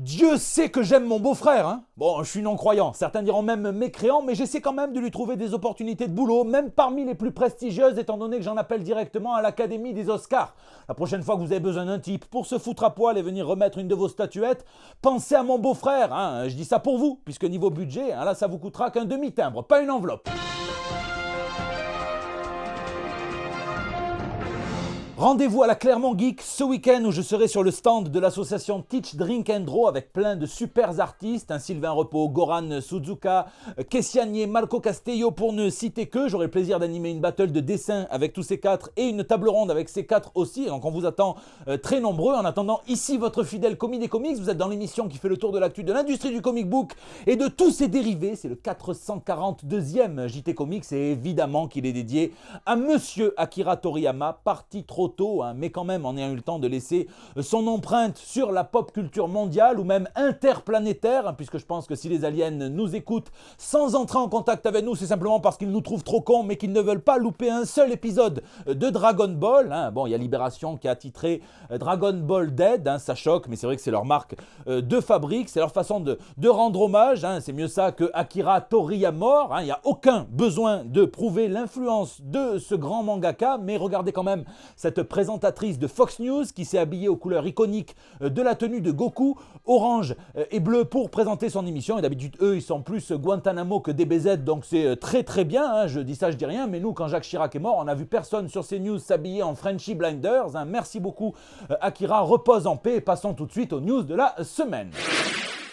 Dieu sait que j'aime mon beau-frère, hein. Bon, je suis non-croyant, certains diront même mécréant, mais j'essaie quand même de lui trouver des opportunités de boulot, même parmi les plus prestigieuses, étant donné que j'en appelle directement à l'Académie des Oscars. La prochaine fois que vous avez besoin d'un type pour se foutre à poil et venir remettre une de vos statuettes, pensez à mon beau-frère, hein. Je dis ça pour vous, puisque niveau budget, hein, là ça vous coûtera qu'un demi-timbre, pas une enveloppe. Rendez-vous à la Clermont Geek ce week-end où je serai sur le stand de l'association Teach Drink and Draw avec plein de super artistes, Sylvain Repos, Goran Suzuka, Kessianier, Malco Castello pour ne citer que. J'aurai le plaisir d'animer une battle de dessin avec tous ces quatre et une table ronde avec ces quatre aussi. Donc on vous attend très nombreux. En attendant, ici votre fidèle commis des comics. Vous êtes dans l'émission qui fait le tour de l'actu de l'industrie du comic book et de tous ses dérivés. C'est le 442e JT Comics et évidemment qu'il est dédié à Monsieur Akira Toriyama, parti trop tôt, hein, mais quand même en ayant eu le temps de laisser son empreinte sur la pop culture mondiale ou même interplanétaire, hein, puisque je pense que si les aliens nous écoutent sans entrer en contact avec nous, c'est simplement parce qu'ils nous trouvent trop cons, mais qu'ils ne veulent pas louper un seul épisode de Dragon Ball. Hein. Bon, il y a Libération qui a titré Dragon Ball Dead, hein, ça choque, mais c'est vrai que c'est leur marque de fabrique, c'est leur façon de rendre hommage, hein, c'est mieux ça que Akira Toriyama. Hein, il n'y a aucun besoin de prouver l'influence de ce grand mangaka, mais regardez quand même cette présentatrice de Fox News qui s'est habillée aux couleurs iconiques de la tenue de Goku, orange et bleu pour présenter son émission. Et d'habitude, eux, ils sont plus Guantanamo que DBZ, donc c'est très très bien. Hein. Je dis ça, je dis rien, mais nous, quand Jacques Chirac est mort, on n'a vu personne sur CNews s'habiller en Frenchy Blinders. Hein. Merci beaucoup, Akira, repose en paix et passons tout de suite aux news de la semaine.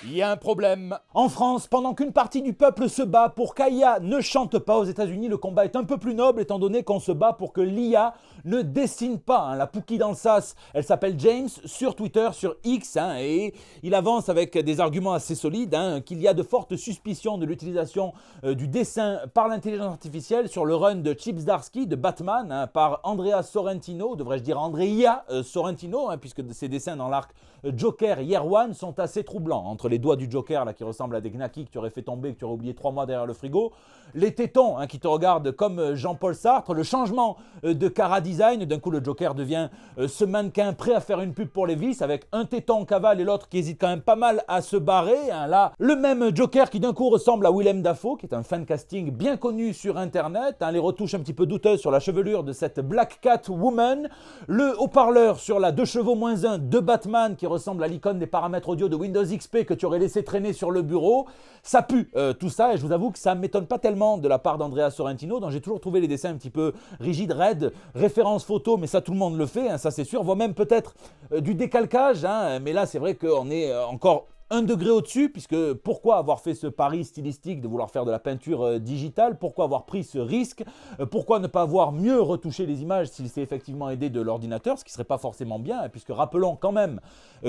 Il y a un problème. En France, pendant qu'une partie du peuple se bat pour qu'Aya ne chante pas, aux États-Unis, le combat est un peu plus noble étant donné qu'on se bat pour que l'IA ne dessine pas. Hein. La Pookie dans le sas, elle s'appelle James sur Twitter, sur X, hein, et il avance avec des arguments assez solides, hein, qu'il y a de fortes suspicions de l'utilisation du dessin par l'intelligence artificielle sur le run de Chip Zdarsky de Batman, hein, par Andrea Sorrentino, devrais-je dire Andrea Sorrentino, hein, puisque ses dessins dans l'arc Joker Year One sont assez troublants. Entre les doigts du Joker là, qui ressemblent à des knackis que tu aurais fait tomber, que tu aurais oublié 3 mois derrière le frigo, les tétons hein, qui te regardent comme Jean-Paul Sartre, le changement de cara design, d'un coup le Joker devient ce mannequin prêt à faire une pub pour Levi's avec un téton en cavale et l'autre qui hésite quand même pas mal à se barrer. Hein, là, le même Joker qui d'un coup ressemble à Willem Dafoe, qui est un fan casting bien connu sur internet, hein, les retouches un petit peu douteuses sur la chevelure de cette Black Cat Woman, le haut-parleur sur la 2 chevaux moins 1 de Batman qui ressemble à l'icône des paramètres audio de Windows XP que tu aurais laissé traîner sur le bureau. Ça pue tout ça et je vous avoue que ça ne m'étonne pas tellement de la part d'Andrea Sorrentino, dont j'ai toujours trouvé les dessins un petit peu rigides, raides, référence photo, mais ça tout le monde le fait, hein, ça c'est sûr, voire même peut-être du décalcage, hein, mais là c'est vrai qu'on est encore un degré au-dessus, puisque pourquoi avoir fait ce pari stylistique de vouloir faire de la peinture digitale? Pourquoi avoir pris ce risque? Pourquoi ne pas avoir mieux retouché les images s'il s'est effectivement aidé de l'ordinateur, ce qui ne serait pas forcément bien, hein, puisque rappelons quand même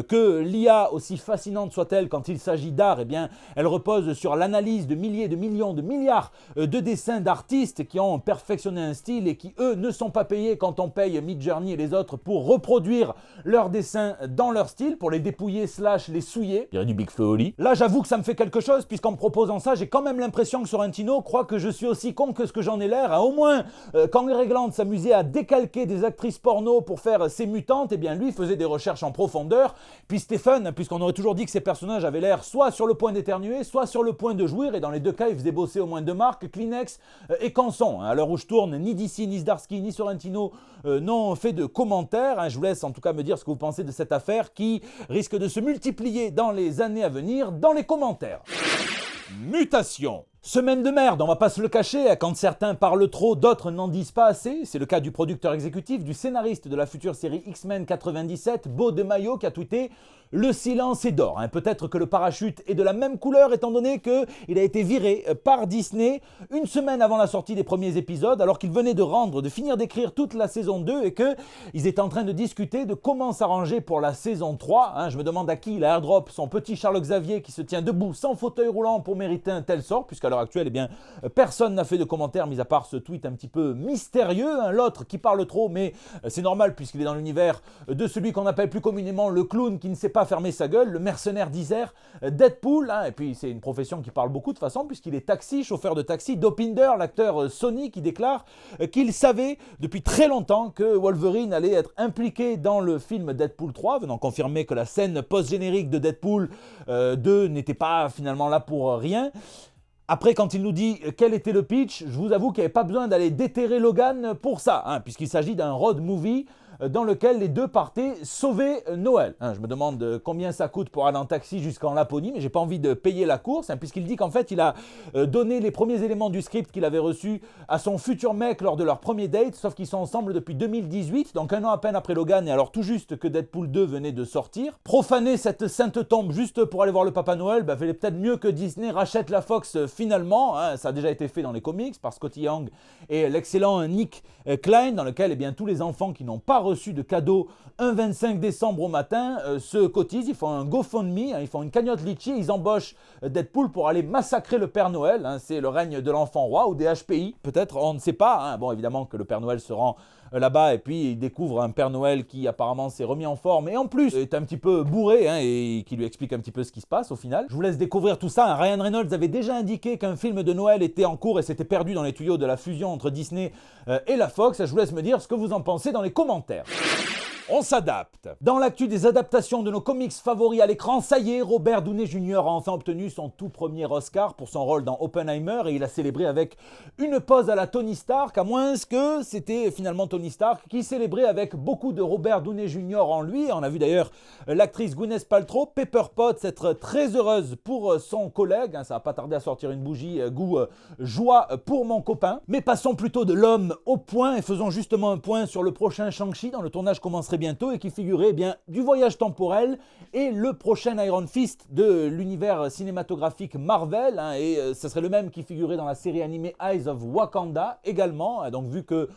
que l'IA, aussi fascinante soit-elle quand il s'agit d'art, eh bien, elle repose sur l'analyse de milliers, de millions, de milliards de dessins d'artistes qui ont perfectionné un style et qui, eux, ne sont pas payés quand on paye Midjourney et les autres pour reproduire leurs dessins dans leur style, pour les dépouiller / les souiller. Du Big Flo Oli. Là, j'avoue que ça me fait quelque chose, puisqu'en me proposant ça, j'ai quand même l'impression que Sorrentino croit que je suis aussi con que ce que j'en ai l'air. Au moins, quand Greg Land s'amusait à décalquer des actrices porno pour faire ses mutantes, eh bien lui faisait des recherches en profondeur. Puis Stephen, puisqu'on aurait toujours dit que ces personnages avaient l'air soit sur le point d'éternuer, soit sur le point de jouir, et dans les deux cas, il faisait bosser au moins 2 marques, Kleenex et Canson. À l'heure où je tourne, ni DC, ni Zdarsky, ni Sorrentino n'ont fait de commentaires. Je vous laisse en tout cas me dire ce que vous pensez de cette affaire qui risque de se multiplier dans les années à venir dans les commentaires. Mutation. Semaine de merde, on va pas se le cacher, quand certains parlent trop, d'autres n'en disent pas assez. C'est le cas du producteur exécutif, du scénariste de la future série X-Men 97, Beau de Mayo, qui a tweeté « Le silence est d'or ». Peut-être que le parachute est de la même couleur, étant donné qu'il a été viré par Disney une semaine avant la sortie des premiers épisodes, alors qu'il venait de finir d'écrire toute la saison 2 et qu'ils étaient en train de discuter de comment s'arranger pour la saison 3. Je me demande à qui il a airdrop son petit Charles Xavier qui se tient debout sans fauteuil roulant pour mériter un tel sort, puisqu'à l'heure actuelle, eh bien, personne n'a fait de commentaires, mis à part ce tweet un petit peu mystérieux, hein, l'autre qui parle trop, mais c'est normal puisqu'il est dans l'univers de celui qu'on appelle plus communément le clown qui ne sait pas fermer sa gueule, le mercenaire d'Isère, Deadpool, hein, et puis c'est une profession qui parle beaucoup de toute façon puisqu'il est taxi, chauffeur de taxi. Dopinder, l'acteur Sony, qui déclare qu'il savait depuis très longtemps que Wolverine allait être impliqué dans le film Deadpool 3, venant confirmer que la scène post-générique de Deadpool 2 n'était pas finalement là pour rien. Après, quand il nous dit quel était le pitch, je vous avoue qu'il n'y avait pas besoin d'aller déterrer Logan pour ça, hein, puisqu'il s'agit d'un road movie dans lequel les deux partaient sauver Noël. Hein, je me demande combien ça coûte pour aller en taxi jusqu'en Laponie, mais j'ai pas envie de payer la course, hein, puisqu'il dit qu'en fait, il a donné les premiers éléments du script qu'il avait reçu à son futur mec lors de leur premier date, sauf qu'ils sont ensemble depuis 2018, donc un an à peine après Logan, et alors tout juste que Deadpool 2 venait de sortir. Profaner cette sainte tombe juste pour aller voir le Papa Noël, fallait peut-être mieux que Disney rachète la Fox finalement, hein, ça a déjà été fait dans les comics par Scotty Young et l'excellent Nick Klein, dans lequel tous les enfants qui n'ont pas reçu de cadeaux un 25 décembre au matin se cotisent, ils font un GoFundMe, hein, ils font une cagnotte litchi, ils embauchent Deadpool pour aller massacrer le Père Noël, hein, c'est le règne de l'enfant roi ou des HPI, peut-être, on ne sait pas, hein. Bon, évidemment que le Père Noël se rend là-bas et puis il découvre un Père Noël qui apparemment s'est remis en forme et en plus est un petit peu bourré, hein, et qui lui explique un petit peu ce qui se passe au final. Je vous laisse découvrir tout ça, hein. Ryan Reynolds avait déjà indiqué qu'un film de Noël était en cours et s'était perdu dans les tuyaux de la fusion entre Disney et la Fox. Je vous laisse me dire ce que vous en pensez dans les commentaires. On s'adapte. Dans l'actu des adaptations de nos comics favoris à l'écran, ça y est, Robert Downey Jr. a enfin obtenu son tout premier Oscar pour son rôle dans Oppenheimer et il a célébré avec une pause à la Tony Stark, à moins que c'était finalement Tony Stark qui célébrait avec beaucoup de Robert Downey Jr. en lui. On a vu d'ailleurs l'actrice Gwyneth Paltrow, Pepper Potts, être très heureuse pour son collègue, hein, ça va pas tarder à sortir une bougie goût joie pour mon copain. Mais passons plutôt de l'homme au point et faisons justement un point sur le prochain Shang-Chi dont le tournage commencerait bientôt et qui figurait bien du voyage temporel et le prochain Iron Fist de l'univers cinématographique Marvel, hein, et ce serait le même qui figurait dans la série animée Eyes of Wakanda également, hein. Donc vu que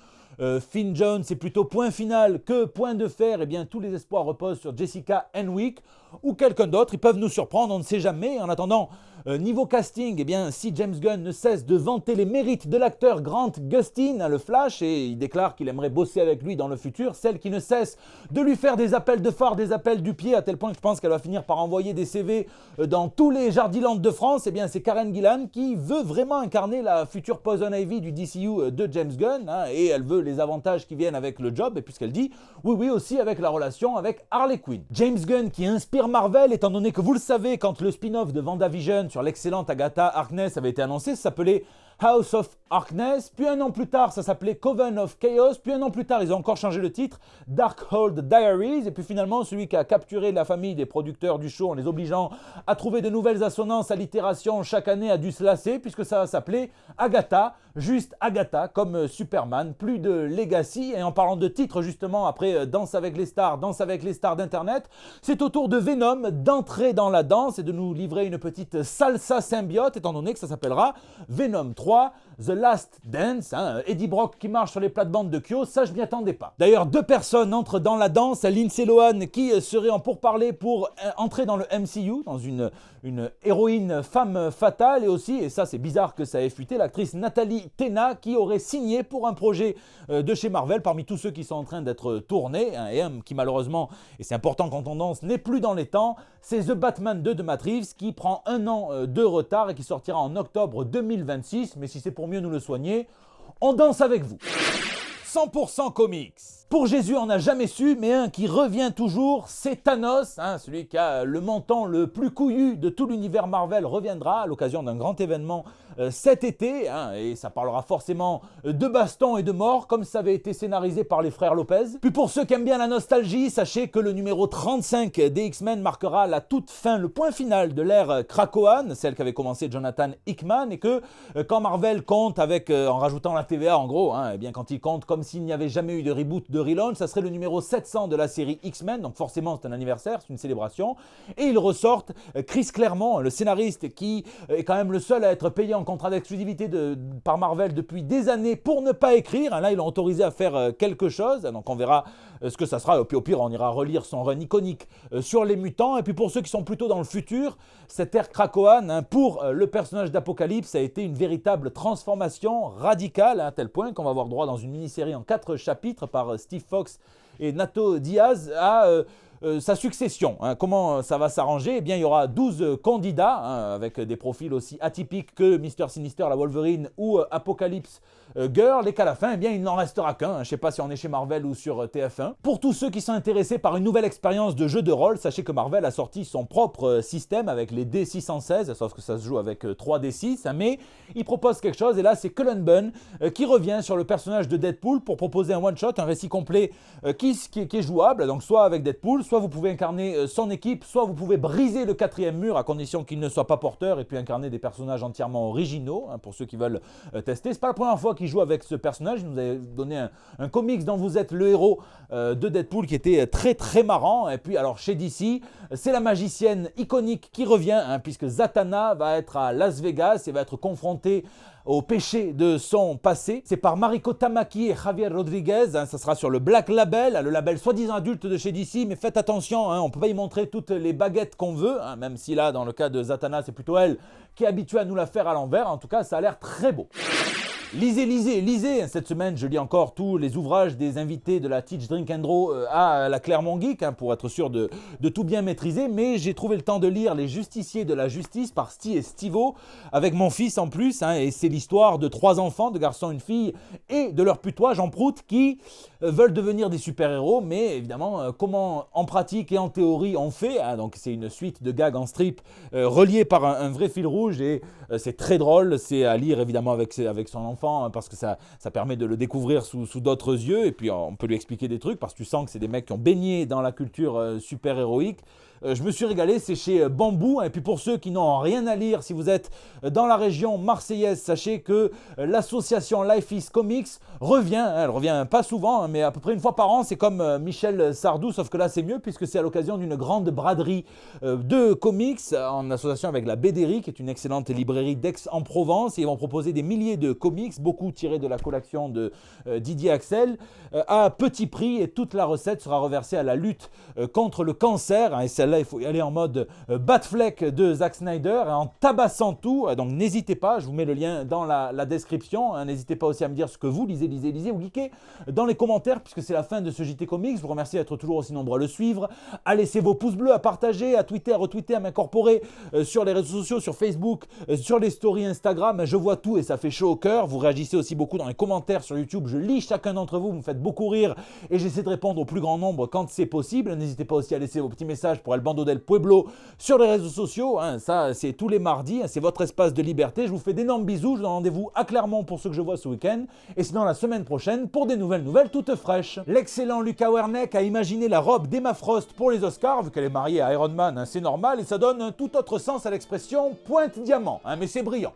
Finn Jones c'est plutôt point final que point de fer, et bien tous les espoirs reposent sur Jessica Henwick ou quelqu'un d'autre. Ils peuvent nous surprendre, on ne sait jamais. En attendant, niveau casting, eh bien, si James Gunn ne cesse de vanter les mérites de l'acteur Grant Gustin, hein, le Flash, et il déclare qu'il aimerait bosser avec lui dans le futur, celle qui ne cesse de lui faire des appels de phare, des appels du pied, à tel point que je pense qu'elle va finir par envoyer des CV dans tous les Jardiland de France, eh bien, c'est Karen Gillan qui veut vraiment incarner la future Poison Ivy du DCU de James Gunn, hein, et elle veut les avantages qui viennent avec le job, et puisqu'elle dit oui aussi avec la relation avec Harley Quinn. James Gunn qui inspire Marvel, étant donné que vous le savez, quand le spin-off de WandaVision sur l'excellente Agatha Harkness avait été annoncé, ça s'appelait House of Harkness, puis un an plus tard ça s'appelait Coven of Chaos, puis un an plus tard ils ont encore changé le titre, Darkhold Diaries, et puis finalement celui qui a capturé la famille des producteurs du show en les obligeant à trouver de nouvelles assonances, allitérations chaque année a dû se lasser puisque ça va s'appeler Agatha, juste Agatha comme Superman, plus de legacy. Et en parlant de titres justement, après Danse avec les stars d'internet, c'est au tour de Venom d'entrer dans la danse et de nous livrer une petite salsa symbiote, étant donné que ça s'appellera Venom 3 The Last Dance, hein, Eddie Brock qui marche sur les plates-bandes de Kyo, ça je m'y attendais pas. D'ailleurs, deux personnes entrent dans la danse, Lindsay Lohan qui serait en pourparlers pour entrer dans le MCU, dans une héroïne femme fatale, et aussi, et ça c'est bizarre que ça ait fuité, l'actrice Natalie Tena qui aurait signé pour un projet de chez Marvel parmi tous ceux qui sont en train d'être tournés, hein, et un qui malheureusement, et c'est important quand on danse, n'est plus dans les temps, c'est The Batman 2 de Matt Reeves qui prend un an de retard et qui sortira en octobre 2026, mais si c'est pour mieux nous le soigner, on danse avec vous. 100% comics. Pour Jésus, on n'a jamais su, mais un qui revient toujours, c'est Thanos, hein, celui qui a le menton le plus couillu de tout l'univers Marvel, reviendra à l'occasion d'un grand événement cet été, hein, et ça parlera forcément de baston et de mort, comme ça avait été scénarisé par les frères Lopez. Puis pour ceux qui aiment bien la nostalgie, sachez que le numéro 35 des X-Men marquera la toute fin, le point final de l'ère Krakoan, celle qu'avait commencé Jonathan Hickman, et que quand Marvel compte avec, en rajoutant la TVA en gros, hein, et bien quand il compte comme s'il n'y avait jamais eu de reboot de relaunch, ça serait le numéro 700 de la série X-Men, donc forcément c'est un anniversaire, c'est une célébration. Et ils ressortent Chris Claremont, le scénariste qui est quand même le seul à être payé en contrat d'exclusivité par Marvel depuis des années pour ne pas écrire. Là, ils l'ont autorisé à faire quelque chose, donc on verra ce que ça sera. Et puis au pire, on ira relire son run iconique sur les mutants. Et puis pour ceux qui sont plutôt dans le futur, cette ère Krakoan, pour le personnage d'Apocalypse, a été une véritable transformation radicale, à tel point qu'on va avoir droit dans une mini-série en 4 chapitres par Steve Fox et Nato Diaz à sa succession. Comment ça va s'arranger? Eh bien, il y aura 12 candidats avec des profils aussi atypiques que Mr. Sinister, la Wolverine ou Apocalypse Girl, et qu'à la fin, eh bien, il n'en restera qu'un. Je ne sais pas si on est chez Marvel ou sur TF1. Pour tous ceux qui sont intéressés par une nouvelle expérience de jeu de rôle, sachez que Marvel a sorti son propre système avec les D616, sauf que ça se joue avec 3D6, mais il propose quelque chose, et là, c'est Cullen Bunn qui revient sur le personnage de Deadpool pour proposer un one-shot, un récit complet qui est jouable, donc soit avec Deadpool, soit vous pouvez incarner son équipe, soit vous pouvez briser le 4e mur à condition qu'il ne soit pas porteur et puis incarner des personnages entièrement originaux, pour ceux qui veulent tester. C'est pas la première fois qu'il joue avec ce personnage, il nous a donné un comics dont vous êtes le héros de Deadpool qui était très très marrant. Et puis alors chez DC, c'est la magicienne iconique qui revient, puisque Zatanna va être à Las Vegas et va être confrontée au péché de son passé. C'est par Mariko Tamaki et Javier Rodriguez, ça sera sur le Black Label, le label soi-disant adulte de chez DC, mais faites attention, on ne peut pas y montrer toutes les baguettes qu'on veut, même si là, dans le cas de Zatanna, c'est plutôt elle qui est habituée à nous la faire à l'envers. En tout cas, ça a l'air très beau. Lisez. Cette semaine, je lis encore tous les ouvrages des invités de la Teach Drink and Draw à la Clermont Geek, pour être sûr de tout bien maîtriser. Mais j'ai trouvé le temps de lire Les Justiciers de la Justice par Sty et Stivo, avec mon fils en plus. Et c'est l'histoire de 3 enfants, 2 garçons, 1 fille, et de leur putois, Jean Prout, qui veulent devenir des super-héros. Mais évidemment, comment en pratique et en théorie on fait, donc c'est une suite de gags en strip reliés par un vrai fil rouge. Et c'est très drôle, c'est à lire évidemment avec son enfant, parce que ça permet de le découvrir sous d'autres yeux, et puis on peut lui expliquer des trucs, parce que tu sens que c'est des mecs qui ont baigné dans la culture super-héroïque. Je me suis régalé, c'est chez Bambou. Et puis pour ceux qui n'ont rien à lire, si vous êtes dans la région marseillaise, sachez que l'association Life is Comics revient. Elle revient pas souvent, mais à peu près une fois par an. C'est comme Michel Sardou, sauf que là c'est mieux, puisque c'est à l'occasion d'une grande braderie de comics, en association avec la BDRI, qui est une excellente librairie d'Aix-en-Provence. Et ils vont proposer des milliers de comics, beaucoup tirés de la collection de Didier Axel, à petit prix. Et toute la recette sera reversée à la lutte contre le cancer. Et celle-là, il faut y aller en mode Batfleck de Zack Snyder, en tabassant tout. Donc n'hésitez pas, je vous mets le lien dans la description. N'hésitez pas aussi à me dire ce que vous lisez ou geekez dans les commentaires, puisque c'est la fin de ce JT Comics. Je vous remercie d'être toujours aussi nombreux à le suivre, à laisser vos pouces bleus, à partager, à tweeter, à retweeter, à m'incorporer sur les réseaux sociaux, sur Facebook, sur les stories Instagram. Je vois tout et ça fait chaud au cœur. Vous réagissez aussi beaucoup dans les commentaires sur YouTube. Je lis chacun d'entre vous, vous me faites beaucoup rire et j'essaie de répondre au plus grand nombre quand c'est possible. N'hésitez pas aussi à laisser vos petits messages pour El Bando del Pueblo sur les réseaux sociaux. Ça, c'est tous les mardis. C'est votre espace de liberté. Je vous fais d'énormes bisous. Je vous donne rendez-vous à Clermont pour ceux que je vois ce week-end. Et sinon, la semaine prochaine pour des nouvelles toutes fraîches. L'excellent Lucas Werneck a imaginé la robe d'Emma Frost pour les Oscars, vu qu'elle est mariée à Iron Man. C'est normal et ça donne un tout autre sens à l'expression pointe diamant. Mais c'est brillant.